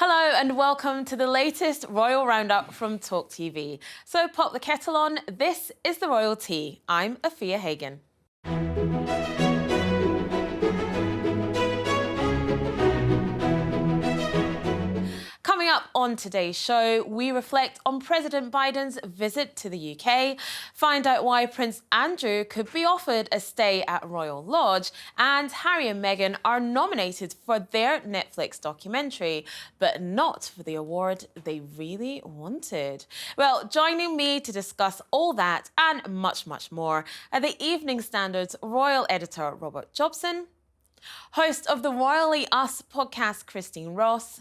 Hello and welcome to the latest Royal Roundup from TalkTV. So pop the kettle on, this is the Royal Tea. I'm Afua Hagan. Coming up on today's show, we reflect on President Biden's visit to the UK, find out why Prince Andrew could be offered a stay at Royal Lodge, and Harry and Meghan are nominated for their Netflix documentary, but not for the award they really wanted. Well, joining me to discuss all that and much, much more are the Evening Standard's royal editor, Robert Jobson, host of the Royally Us podcast, Christine Ross,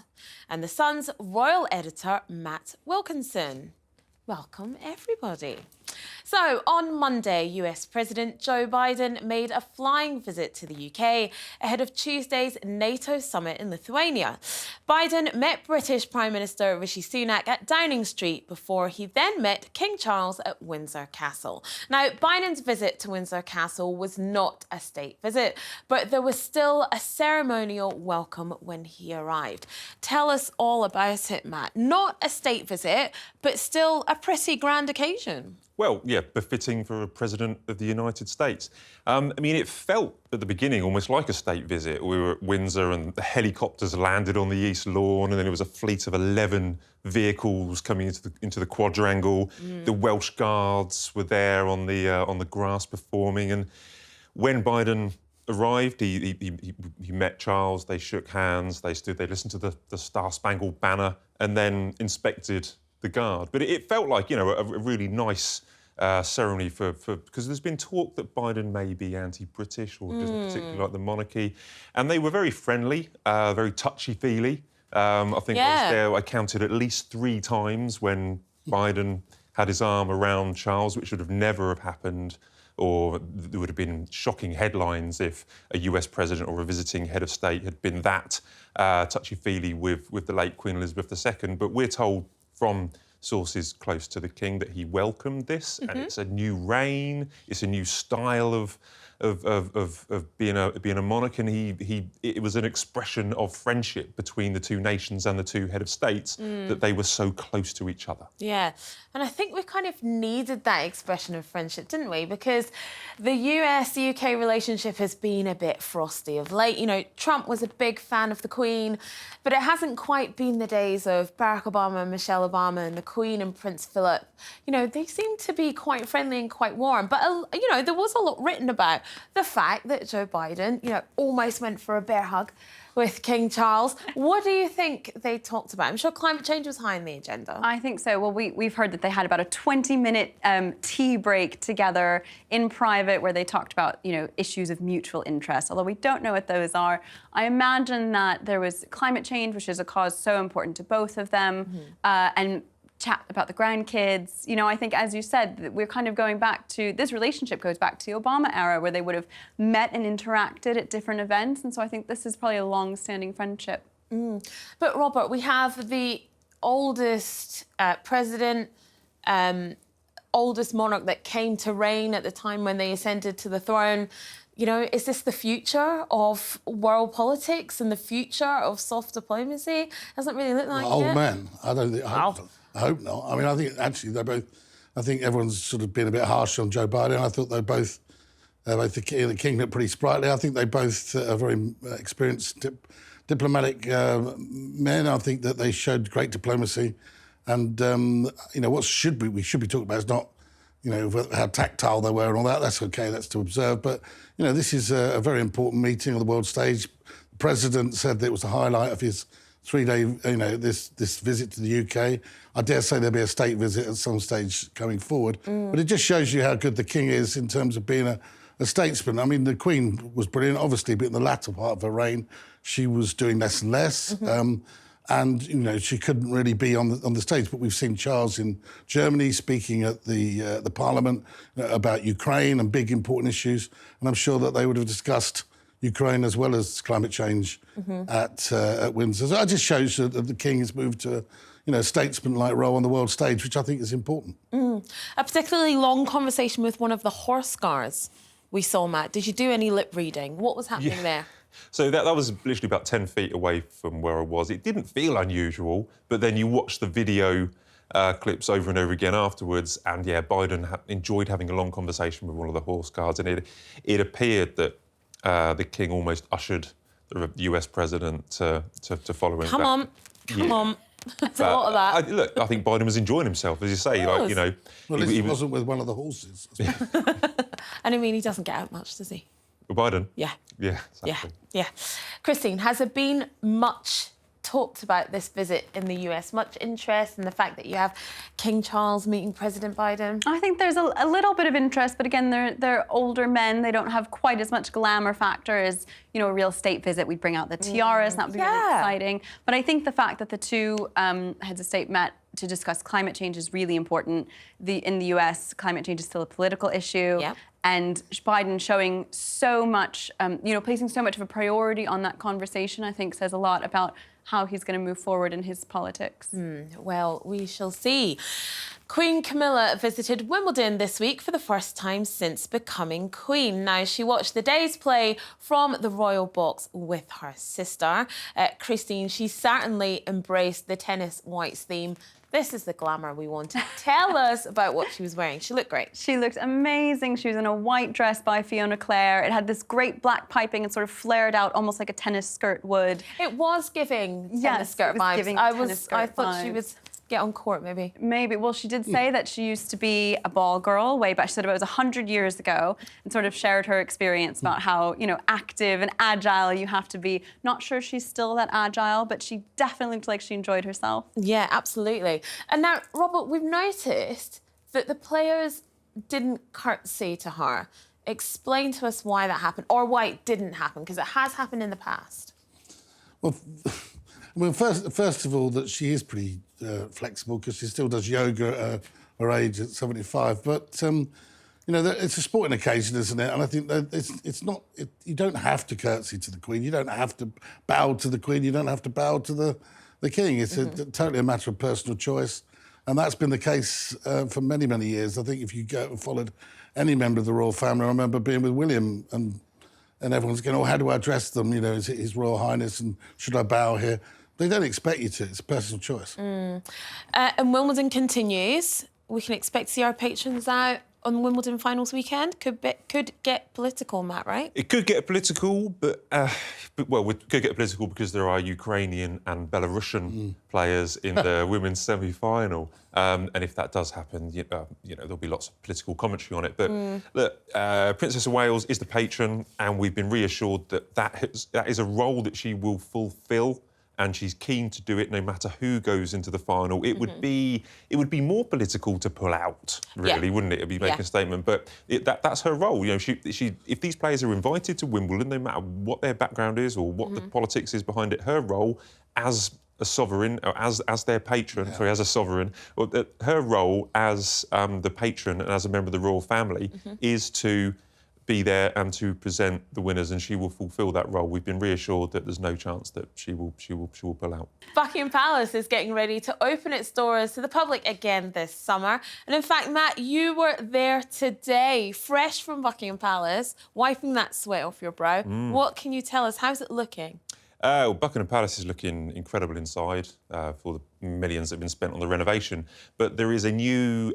and The Sun's royal editor, Matt Wilkinson. Welcome, everybody. So, on Monday, US President Joe Biden made a flying visit to the UK ahead of Tuesday's NATO summit in Lithuania. Biden met British Prime Minister Rishi Sunak at Downing Street before he then met King Charles at Windsor Castle. Now, Biden's visit to Windsor Castle was not a state visit, but there was still a ceremonial welcome when he arrived. Tell us all about it, Matt. Not a state visit, but still a pretty grand occasion. Well, yeah, befitting for a president of the United States. I mean, it felt at the beginning almost like a state visit. We were at Windsor and the helicopters landed on the East Lawn, and then there was a fleet of 11 vehicles coming into the quadrangle. The Welsh Guards were there on the grass performing. And when Biden arrived, he met Charles, they shook hands, they listened to the Star-Spangled Banner and then inspected the Guard. But it felt like, you know, a really nice ceremony because there's been talk that Biden may be anti-British or doesn't particularly like the monarchy. And they were very friendly, very touchy-feely. I think I was there, I counted at least 3 times when Biden had his arm around Charles, which would have never have happened, or there would have been shocking headlines if a US president or a visiting head of state had been that touchy-feely with the late Queen Elizabeth II. But we're told from sources close to the king that he welcomed this, and it's a new reign, it's a new style of being a monarch, and it was an expression of friendship between the two nations and the two head of states that they were so close to each other. Yeah, and I think we kind of needed that expression of friendship, didn't we? Because the US-UK relationship has been a bit frosty of late. You know, Trump was a big fan of the Queen, but it hasn't quite been the days of Barack Obama and Michelle Obama and the Queen and Prince Philip. You know, they seem to be quite friendly and quite warm. But, you know, there was a lot written about the fact that Joe Biden, you know, almost went for a bear hug with King Charles. What do you think they talked about? I'm sure climate change was high on the agenda. I think so. Well, we've heard that they had about a 20-minute tea break together in private where they talked about, you know, issues of mutual interest, although we don't know what those are. I imagine that there was climate change, which is a cause so important to both of them, and chat about the grandkids. You know, I think, as you said, we're kind of going back to, this relationship goes back to the Obama era where they would have met and interacted at different events. And so I think this is probably a long-standing friendship. But Robert, we have the oldest president, oldest monarch that came to reign at the time when they ascended to the throne. You know, is this the future of world politics and the future of soft diplomacy? Doesn't really look like it. Old man. I don't think. I hope not. I mean, I think actually they're both. I think everyone's sort of been a bit harsh on Joe Biden. I thought they both the king looked pretty sprightly. I think they both are very experienced diplomatic men. I think that they showed great diplomacy, and you know, we should be talking about is not, you know, how tactile they were and all that. That's okay. That's to observe. But you know, this is a very important meeting on the world stage. The president said that it was the highlight of his 3-day, you know, this visit to the UK. I dare say there'll be a state visit at some stage going forward. But it just shows you how good the king is in terms of being a statesman. I mean, the Queen was brilliant, obviously, but in the latter part of her reign, she was doing less and less. And, you know, she couldn't really be on the stage. But we've seen Charles in Germany speaking at the Parliament about Ukraine and big, important issues. And I'm sure that they would have discussed Ukraine as well as climate change at Windsor. So it just shows that the king has moved to, you know, statesman-like role on the world stage, which I think is important. A particularly long conversation with one of the horse guards we saw, Matt. Did you do any lip reading? What was happening there? So that was literally about 10 feet away from where I was. It didn't feel unusual, but then you watch the video clips over and over again afterwards, and yeah, Biden enjoyed having a long conversation with one of the horse guards, and it appeared that the king almost ushered the US president to follow him. Come on. That's a lot of that. I think Biden was enjoying himself, as you say. Like, you know, well, he wasn't with one of the horses. And I mean, he doesn't get out much, does he? Biden? Yeah. Yeah, exactly. Yeah. Christine, has there been much talked about this visit in the US? Much interest in the fact that you have King Charles meeting President Biden? I think there's a little bit of interest, but again, they're older men. They don't have quite as much glamour factor as, you know, a real state visit. We'd bring out the tiaras, and that would be really exciting. But I think the fact that the two heads of state met to discuss climate change is really important. In the US, climate change is still a political issue. Yep. And Biden showing so much, you know, placing so much of a priority on that conversation, I think says a lot about how he's going to move forward in his politics. Well, we shall see. Queen Camilla visited Wimbledon this week for the first time since becoming queen. Now, she watched the day's play from the royal box with her sister. Christine, she certainly embraced the tennis whites theme. This is the glamour we wanted. Tell us about what she was wearing. She looked great. She looked amazing. She was in a white dress by Fiona Clare. It had this great black piping and sort of flared out almost like a tennis skirt would. It was giving tennis skirt vibes. I thought she was get on court, maybe. Maybe. Well, she did say that she used to be a ball girl way back. She said it was 100 years ago, and sort of shared her experience about how, you know, active and agile you have to be. Not sure she's still that agile, but she definitely looked like she enjoyed herself. Yeah, absolutely. And now, Robert, we've noticed that the players didn't curtsy to her. Explain to us why that happened, or why it didn't happen, because it has happened in the past. Well, first of all, that she is pretty flexible because she still does yoga at her age at 75. But you know, it's a sporting occasion, isn't it? And I think that it's not. You don't have to curtsy to the Queen. You don't have to bow to the Queen. You don't have to bow to the King. It's totally a matter of personal choice, and that's been the case for many, many years. I think if you go and followed any member of the royal family, I remember being with William and everyone's going, "Oh, how do I address them? You know, is it His Royal Highness, and should I bow here?" They don't expect you to. It's a personal choice. And Wimbledon continues. We can expect to see our patrons out on Wimbledon finals weekend. Could get political, Matt, right? It could get political, but well, it could get political because there are Ukrainian and Belarusian players in the women's semi-final. And if that does happen, you know, there'll be lots of political commentary on it. But look, Princess of Wales is the patron, and we've been reassured that is a role that she will fulfil. And she's keen to do it no matter who goes into the final. It would be more political to pull out, really, wouldn't it? It'd be making a statement. But that's her role. You know, she if these players are invited to Wimbledon, no matter what their background is or what the politics is behind it, her role as a sovereign, or as their patron, as a sovereign, or her role as the patron and as a member of the royal family is to be there and to present the winners, and she will fulfil that role. We've been reassured that there's no chance that she will pull out. Buckingham Palace is getting ready to open its doors to the public again this summer. And in fact, Matt, you were there today, fresh from Buckingham Palace, wiping that sweat off your brow. What can you tell us? How's it looking? Well, Buckingham Palace is looking incredible inside for the millions that have been spent on the renovation. But there is a new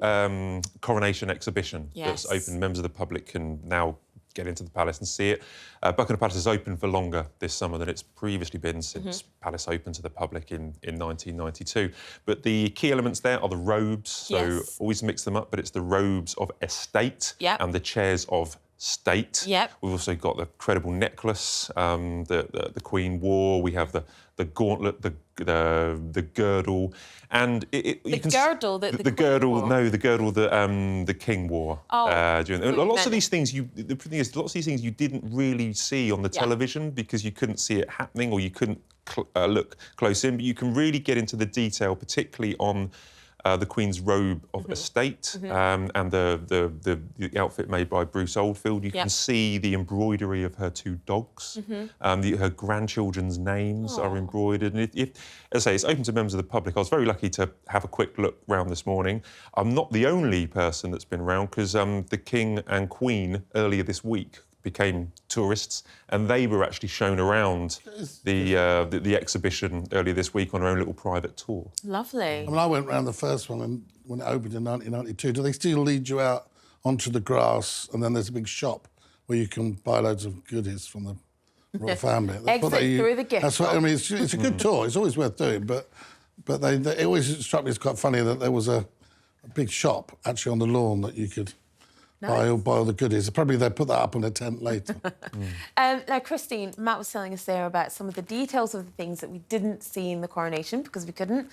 coronation exhibition that's open. Members of the public can now get into the palace and see it. Buckingham Palace is open for longer this summer than it's previously been since Palace opened to the public in 1992. But the key elements there are the robes, so always mix them up, but it's the robes of estate and the chairs of state. We've also got the credible necklace the Queen wore. We have the gauntlet, the girdle, and the girdle that the King wore. Lots of these things the thing is, lots of these things you didn't really see on the television because you couldn't see it happening or you couldn't look close in. But you can really get into the detail, particularly on the Queen's robe of estate and the outfit made by Bruce Oldfield. You can see the embroidery of her two dogs. Her grandchildren's names are embroidered. And as I say, it's open to members of the public. I was very lucky to have a quick look round this morning. I'm not the only person that's been around because the King and Queen earlier this week became tourists, and they were actually shown around the exhibition earlier this week on their own little private tour. Lovely. I mean, I went round the first one, and when it opened in 1992, do they still lead you out onto the grass, and then there's a big shop where you can buy loads of goodies from the royal family? Exit through the gift That's shop. what I mean. It's a good tour. It's always worth doing, but it always struck me as quite funny that there was a big shop actually on the lawn that you could buy all the goodies. Probably they put that up on a tent later. Now, Christine, Matt was telling us there about some of the details of the things that we didn't see in the coronation because we couldn't.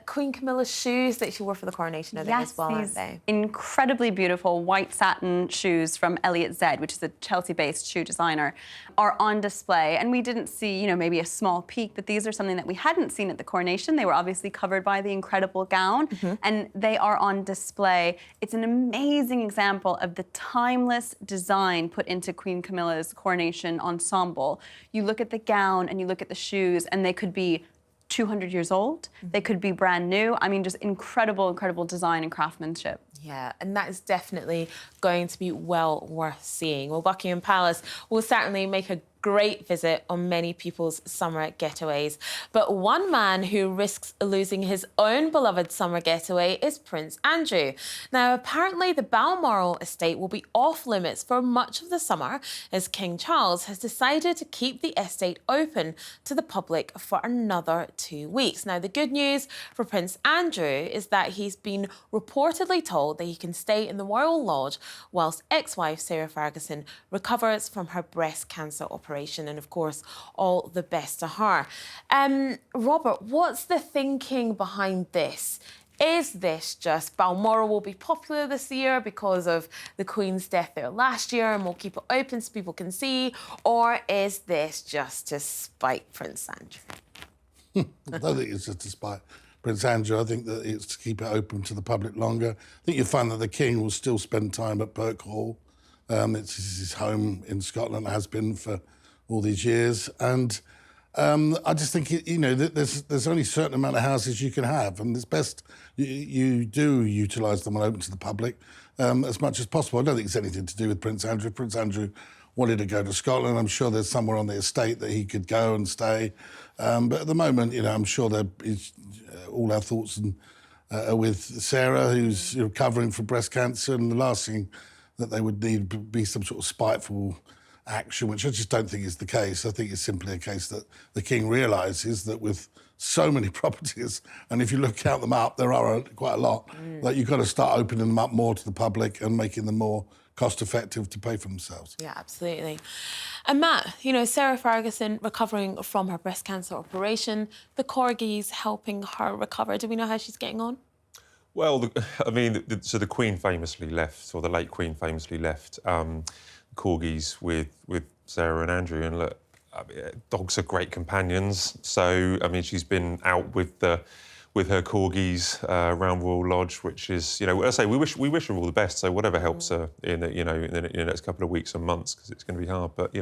Queen Camilla's shoes that she wore for the coronation are there as well, aren't they? Incredibly beautiful white satin shoes from Elliot Z, which is a Chelsea-based shoe designer, are on display. And we didn't see, maybe a small peek, but these are something that we hadn't seen at the coronation. They were obviously covered by the incredible gown, and they are on display. It's an amazing example of the timeless design put into Queen Camilla's coronation ensemble. You look at the gown and you look at the shoes, and they could be 200 years old. They could be brand new. I mean, just incredible, incredible design and craftsmanship. Yeah, and that is definitely going to be well worth seeing. Well, Buckingham Palace will certainly make a great visit on many people's summer getaways. But one man who risks losing his own beloved summer getaway is Prince Andrew. Now, apparently the Balmoral estate will be off limits for much of the summer as King Charles has decided to keep the estate open to the public for another 2 weeks. Now, the good news for Prince Andrew is that he's been reportedly told that he can stay in the Royal Lodge whilst ex-wife Sarah Ferguson recovers from her breast cancer operation. And of course, all the best to her. Robert, what's the thinking behind this? Is this just Balmoral will be popular this year because of the Queen's death there last year and we'll keep it open so people can see? Or is this just to spite Prince Andrew? I don't think it's just to spite Prince Andrew. I think that it's to keep it open to the public longer. I think you'll find that the King will still spend time at Burke Hall. It's his home in Scotland, has been for all these years. And I just think, there's only a certain amount of houses you can have, and it's best you do utilise them and open to the public as much as possible. I don't think it's anything to do with Prince Andrew. Prince Andrew wanted to go to Scotland. I'm sure there's somewhere on the estate that he could go and stay. But at the moment, I'm sure that all our thoughts are with Sarah, who's recovering from breast cancer, and the last thing that they would need would be some sort of spiteful action, which I just don't think is the case. I think it's simply a case that the King realises that with so many properties, and if you count them up, there are quite a lot, that you've got to start opening them up more to the public and making them more cost-effective to pay for themselves. Yeah, absolutely. And Matt, Sarah Ferguson recovering from her breast cancer operation, the corgis helping her recover. Do we know how she's getting on? Well, so the Queen famously left, or the late Queen famously left corgis with Sarah and Andrew. And look, dogs are great companions. So, she's been out with her corgis around Royal Lodge, which is, I say we wish her all the best. So whatever helps her in the next couple of weeks and months, because it's going to be hard. But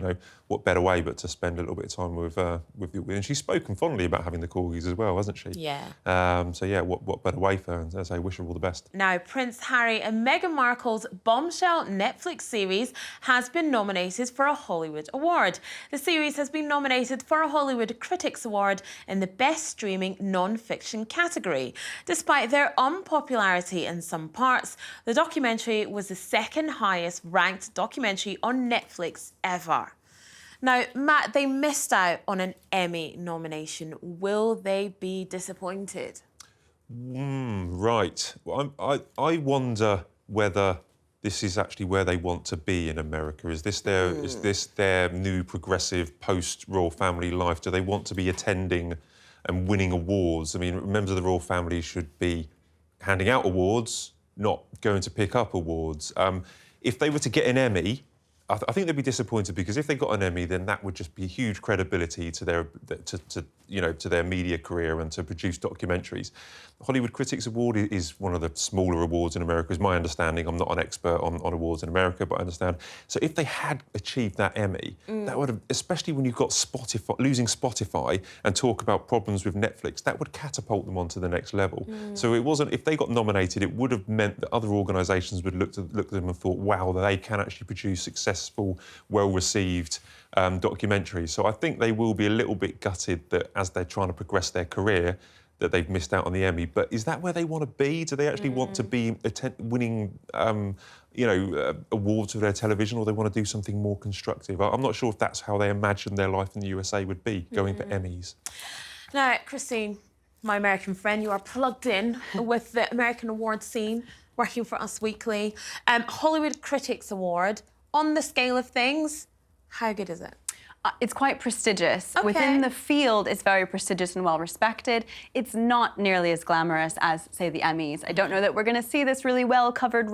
what better way but to spend a little bit of time with and she's spoken fondly about having the corgis as well, hasn't she? Yeah. So yeah, what better way for her? And as I say, wish her all the best. Now, Prince Harry and Meghan Markle's bombshell Netflix series has been nominated for a Hollywood Award. The series has been nominated for a Hollywood Critics Award in the Best Streaming Non-Fiction category. Despite their unpopularity in some parts, the documentary was the second highest ranked documentary on Netflix ever. Now, Matt, they missed out on an Emmy nomination. Will they be disappointed? Right. Well, I wonder whether this is actually where they want to be in America. Is this their new progressive post-royal family life? Do they want to be attending and winning awards? Members of the royal family should be handing out awards, not going to pick up awards. If they were to get an Emmy, I think they'd be disappointed, because if they got an Emmy, then that would just be huge credibility to to their media career and to produce documentaries. The Hollywood Critics Award is one of the smaller awards in America, is my understanding. I'm not an expert on awards in America, but I understand. So if they had achieved that Emmy, that would have, especially when you've got Spotify, losing Spotify and talk about problems with Netflix, that would catapult them onto the next level. So it wasn't, if they got nominated, it would have meant that other organisations would look at them and thought, wow, they can actually produce successful, well-received documentaries. So I think they will be a little bit gutted that as they're trying to progress their career, that they've missed out on the Emmy. But is that where they want to be? Do they actually want to be winning, awards for their television, or they want to do something more constructive? I'm not sure if that's how they imagine their life in the USA would be, going for Emmys. Now, Christine, my American friend, you are plugged in with the American awards scene, working for Us Weekly. Hollywood Critics Award, on the scale of things, how good is it? It's quite prestigious. Okay. Within the field, it's very prestigious and well-respected. It's not nearly as glamorous as, say, the Emmys. I don't know that we're going to see this really well-covered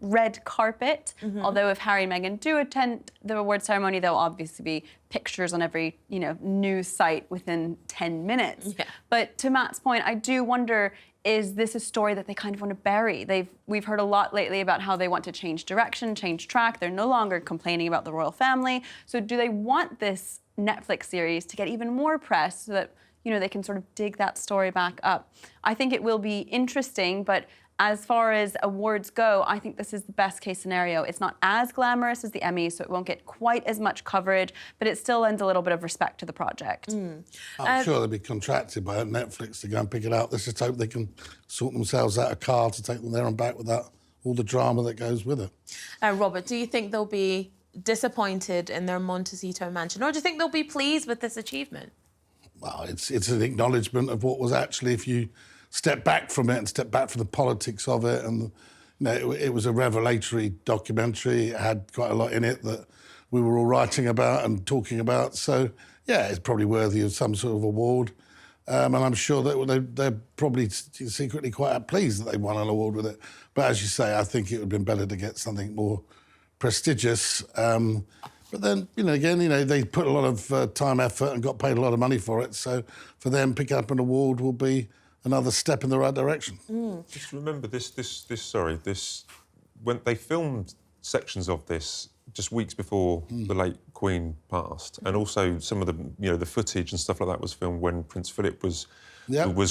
red carpet, although if Harry and Meghan do attend the award ceremony, there'll obviously be pictures on every, news site within 10 minutes. Yeah. But to Matt's point, I do wonder, is this a story that they kind of want to bury? We've heard a lot lately about how they want to change direction, change track. They're no longer complaining about the royal family. So do they want this Netflix series to get even more press so that, they can sort of dig that story back up? I think it will be interesting, but as far as awards go, I think this is the best case scenario. It's not as glamorous as the Emmys, so it won't get quite as much coverage, but it still lends a little bit of respect to the project. I'm sure they'll be contracted by Netflix to go and pick it up. Let's just hope they can sort themselves out a car to take them there and back without all the drama that goes with it. Robert, do you think they'll be disappointed in their Montecito mansion, or do you think they'll be pleased with this achievement? Well, it's an acknowledgement of what was actually, if you step back from it and step back from the politics of it, and it was a revelatory documentary. It had quite a lot in it that we were all writing about and talking about. So, yeah, it's probably worthy of some sort of award. And I'm sure that they're probably secretly quite pleased that they won an award with it. But as you say, I think it would have been better to get something more prestigious. But then, again, they put a lot of time, effort and got paid a lot of money for it. So for them, picking up an award will be another step in the right direction. Just remember when they filmed sections of this just weeks before the late Queen passed, and also some of the the footage and stuff like that was filmed when Prince Philip was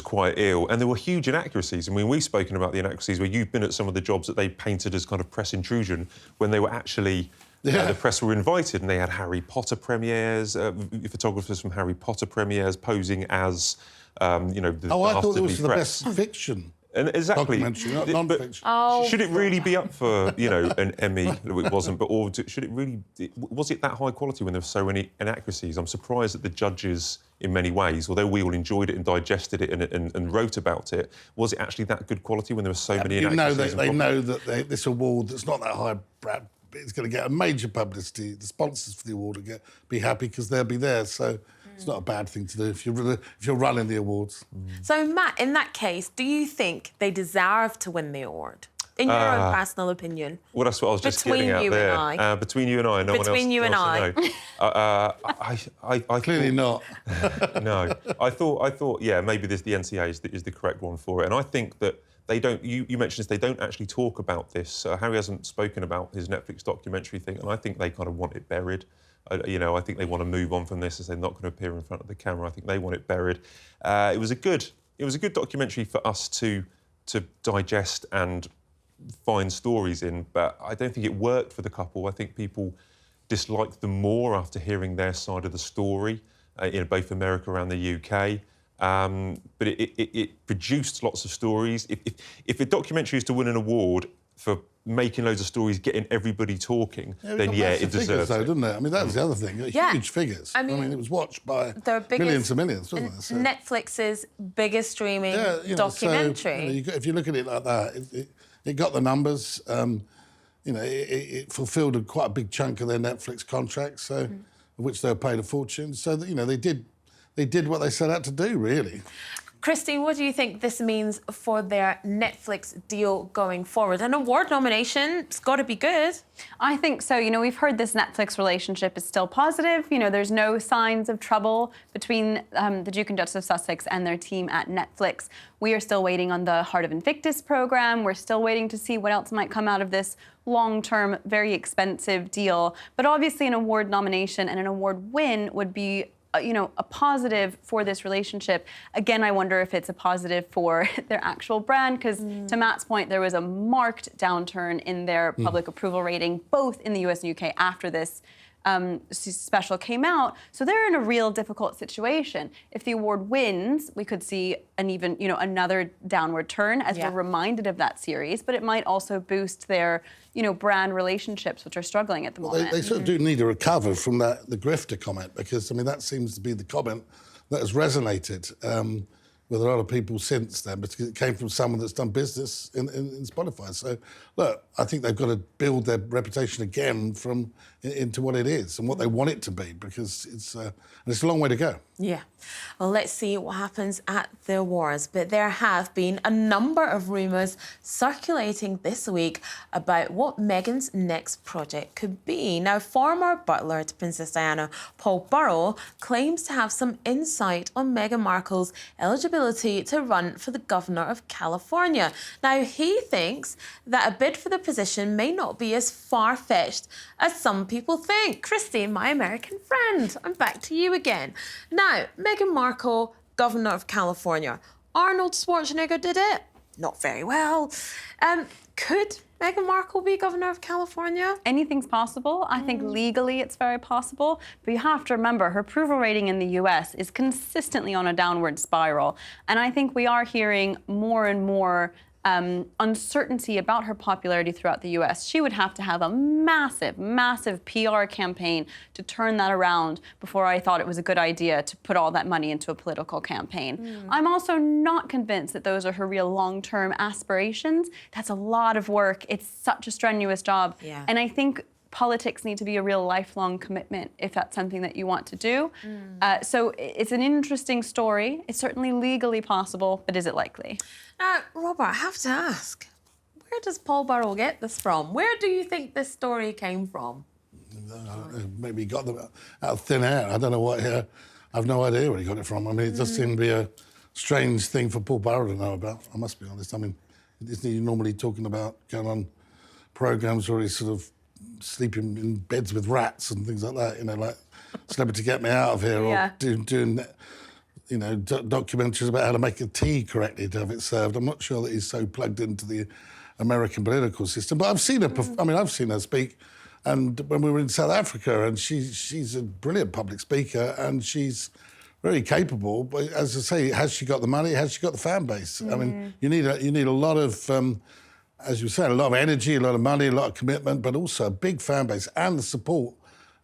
quite ill, and there were huge inaccuracies. I mean, we've spoken about the inaccuracies where you've been at some of the jobs that they painted as kind of press intrusion when they were actually. The press were invited, and they had Harry Potter premieres, photographers from Harry Potter premieres posing as. I thought it was the best fiction. And exactly, documentary, not non-fiction. Should it really be up for an Emmy? It wasn't, but was it that high quality when there were so many inaccuracies? I'm surprised that the judges, in many ways, although we all enjoyed it and digested it and wrote about it, was it actually that good quality when there were so many inaccuracies? They know that this award that's not that high, it's going to get a major publicity. The sponsors for the award will be happy because they'll be there. So. It's not a bad thing to do if you're running the awards. So, Matt, in that case, do you think they deserve to win the award? In your own personal opinion? Well, that's what I was just getting at there. Between you and I, no one else. Between you and I. I Clearly not. No, I thought, yeah, maybe the NCA is the correct one for it, and I think that. They don't. You mentioned this. They don't actually talk about this. Harry hasn't spoken about his Netflix documentary thing, and I think they kind of want it buried. I think they want to move on from this as they're not going to appear in front of the camera. I think they want it buried. It was a good documentary for us to digest and find stories in, but I don't think it worked for the couple. I think people disliked them more after hearing their side of the story in both America and the UK. But it produced lots of stories. If a documentary is to win an award for making loads of stories, getting everybody talking, then it deserves it. Didn't it? I mean, that was the other thing. Huge figures. I mean, it was watched by millions and millions, wasn't it? So, Netflix's biggest streaming documentary. So, if you look at it like that, it got the numbers. It fulfilled quite a big chunk of their Netflix contracts, so of which they were paid a fortune. So that they did what they set out to do, really. Christine, what do you think this means for their Netflix deal going forward? An award nomination, it's got to be good. I think so. You know, we've heard this Netflix relationship is still positive. You know, there's no signs of trouble between the Duke and Duchess of Sussex and their team at Netflix. We are still waiting on the Heart of Invictus program. We're still waiting to see what else might come out of this long-term, very expensive deal. But obviously an award nomination and an award win would be a positive for this relationship. Again, I wonder if it's a positive for their actual brand, because to Matt's point, there was a marked downturn in their public approval rating, both in the US and UK after this special came out. So they're in a real difficult situation. If the award wins, we could see an even, another downward turn as we're reminded of that series, but it might also boost their, brand relationships, which are struggling at the moment. They sort of do need to recover from the grifter comment, because, that seems to be the comment that has resonated with a lot of people since then, because it came from someone that's done business in Spotify. So, look, I think they've got to build their reputation again into what it is and what they want it to be, because it's a long way to go. Yeah. Well, let's see what happens at the awards. But there have been a number of rumours circulating this week about what Meghan's next project could be. Now, former butler to Princess Diana, Paul Burrell, claims to have some insight on Meghan Markle's eligibility to run for the Governor of California. Now, he thinks that a bid for the position may not be as far-fetched as some people think. Christine, my American friend, I'm back to you again. Now, Meghan Markle, Governor of California. Arnold Schwarzenegger did it. Not very well. Could Meghan Markle be Governor of California? Anything's possible. I think legally it's very possible. But you have to remember, her approval rating in the US is consistently on a downward spiral. And I think we are hearing more and more uncertainty about her popularity throughout the US. She would have to have a massive, massive PR campaign to turn that around before I thought it was a good idea to put all that money into a political campaign. I'm also not convinced that those are her real long-term aspirations. That's a lot of work. It's such a strenuous job. Yeah. And I think politics need to be a real lifelong commitment if that's something that you want to do. So it's an interesting story. It's certainly legally possible, but is it likely? Now, Robert, I have to ask, where does Paul Burrell get this from? Where do you think this story came from? Maybe he got them out of thin air. I don't know what. I've no idea where he got it from. It does seem to be a strange thing for Paul Burrell to know about, I must be honest. Isn't he normally talking about going on programmes where he's sort of sleeping in beds with rats and things like that, like Celebrity Get Me Out of Here, or doing documentaries about how to make a tea correctly to have it served. I'm not sure that he's so plugged into the American political system, but I've seen her. I've seen her speak, and when we were in South Africa, and she's a brilliant public speaker, and she's very capable. But as I say, has she got the money? Has she got the fan base? You need a lot of. As you said, a lot of energy, a lot of money, a lot of commitment, but also a big fan base and the support,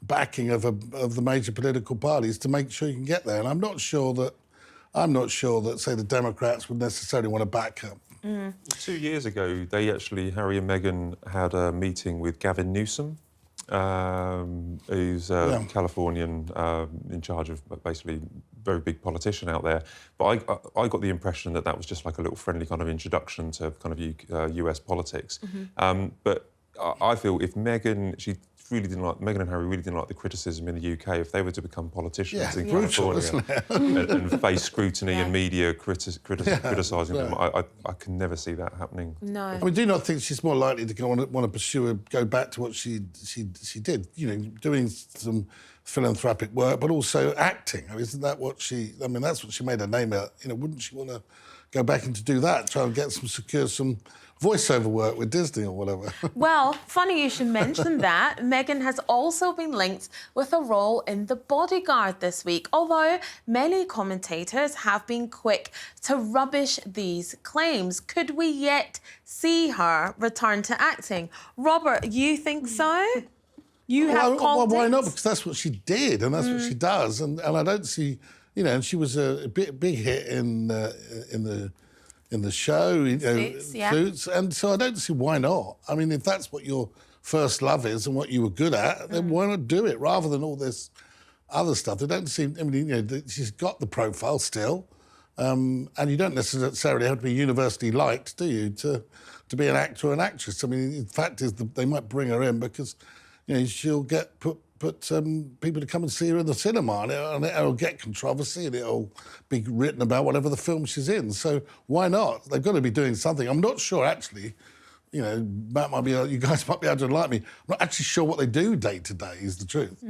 backing of the major political parties to make sure you can get there. And I'm not sure that, say, the Democrats would necessarily want to back her. 2 years ago, Harry and Meghan had a meeting with Gavin Newsom, who's a Californian in charge of basically very big politician out there. But I got the impression that was just like a little friendly kind of introduction to kind of US politics. But I feel if Meghan and Harry really didn't like the criticism in the UK, if they were to become politicians in California and face scrutiny and media criticising them, I can never see that happening. No. Do you not think she's more likely to want to go back to what she did, doing some philanthropic work, but also acting? Isn't that what that's what she made her name out. Wouldn't she want to go back and to do that, try and secure some voiceover work with Disney or whatever? Well, funny you should mention that. Meghan has also been linked with a role in The Bodyguard this week, although many commentators have been quick to rubbish these claims. Could we yet see her return to acting? Robert, you think so? You have called why it? not? Because that's what she did and that's what she does. And I don't see, and she was a big hit in the show, Suits, and so I don't see why not. If that's what your first love is and what you were good at, then why not do it rather than all this other stuff? They don't seem. She's got the profile still. And you don't necessarily have to be universally liked, do you, to be an actor or an actress? I mean, the fact is that they might bring her in because, you know, she'll get put people to come and see her in the cinema, and it'll get controversy, and it'll be written about whatever the film she's in. So why not? They've got to be doing something. I'm not sure, actually. You know, Matt might be, you guys might be able to enlighten me. I'm not actually sure what they do day to day, is the truth.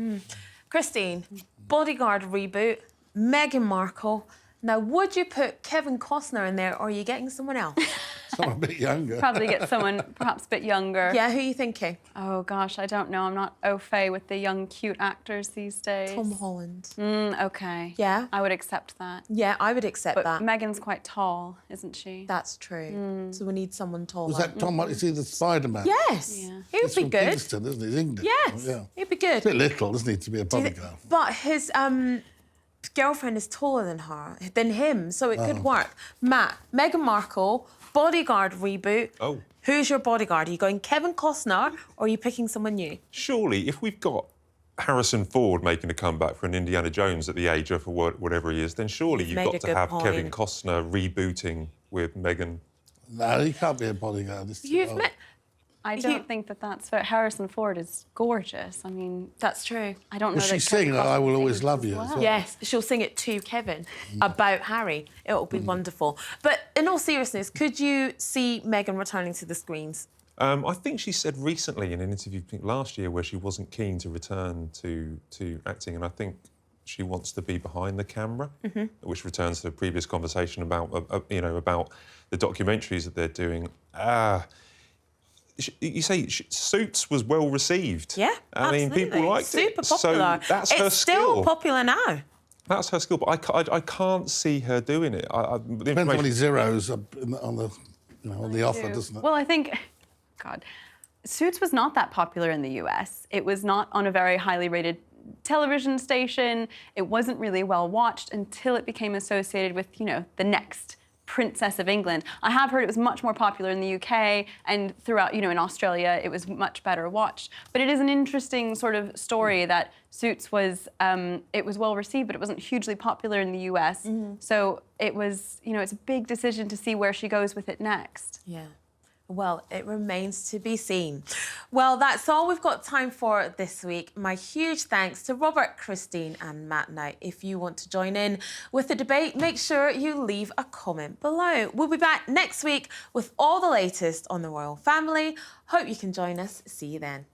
Christine, Bodyguard reboot, Meghan Markle. Now, would you put Kevin Costner in there, or are you getting someone else? Someone a bit younger. Probably get someone perhaps a bit younger. Yeah, who are you thinking? Oh, gosh, I don't know. I'm not au fait with the young, cute actors these days. Tom Holland. OK. Yeah? I would accept that. Yeah, I would accept But that. Meghan's quite tall, isn't she? That's true. So we need someone taller. Was that Tom? Is he the Spider-Man? Yes, Yeah. he would He's be from good. Kingston, isn't he? He's English. Yes, Yeah. he'd be good. A bit little, doesn't he, to be a bodyguard? But his girlfriend is taller than him, so it could work. Matt, Meghan Markle, Bodyguard reboot. Oh. Who's your bodyguard? Are you going Kevin Costner, or are you picking someone new? Surely, if we've got Harrison Ford making a comeback for an Indiana Jones at the age of whatever he is, then surely you've made got a to good have point. Kevin Costner rebooting with Meghan. No, he can't be a bodyguard. He's too You've old. met. I don't think that that's fair. Harrison Ford is gorgeous. I mean, That's true. I don't know Will she that Kevin sing I Will Costner's Always aged Love as You as well. well? Yes, she'll sing it to Kevin about Harry. It'll be wonderful. But in all seriousness, could you see Meghan returning to the screens? I think she said recently in an interview, I think last year, where she wasn't keen to return to acting, and I think she wants to be behind the camera, which returns to the previous conversation about about the documentaries that they're doing. You say Suits was well received. Yeah, I mean, absolutely. people liked Super it. popular. So that's her It's skill. still popular now. That's her skill, but I can't see her doing it. The Depends how many information- zeros are on the offer, doesn't it? Well, I think, God, Suits was not that popular in the US. It was not on a very highly rated television station. It wasn't really well watched until it became associated with, you know, the next Princess of England. I have heard it was much more popular in the UK and throughout, you know, in Australia, it was much better watched. But it is an interesting sort of story that Suits was, it was well received, but it wasn't hugely popular in the US. So it was, you know, it's a big decision to see where she goes with it next. Yeah. Well, it remains to be seen. Well, that's all we've got time for this week. My huge thanks to Robert, Christine and Matt. Now, if you want to join in with the debate, make sure you leave a comment below. We'll be back next week with all the latest on the royal family. Hope you can join us. See you then.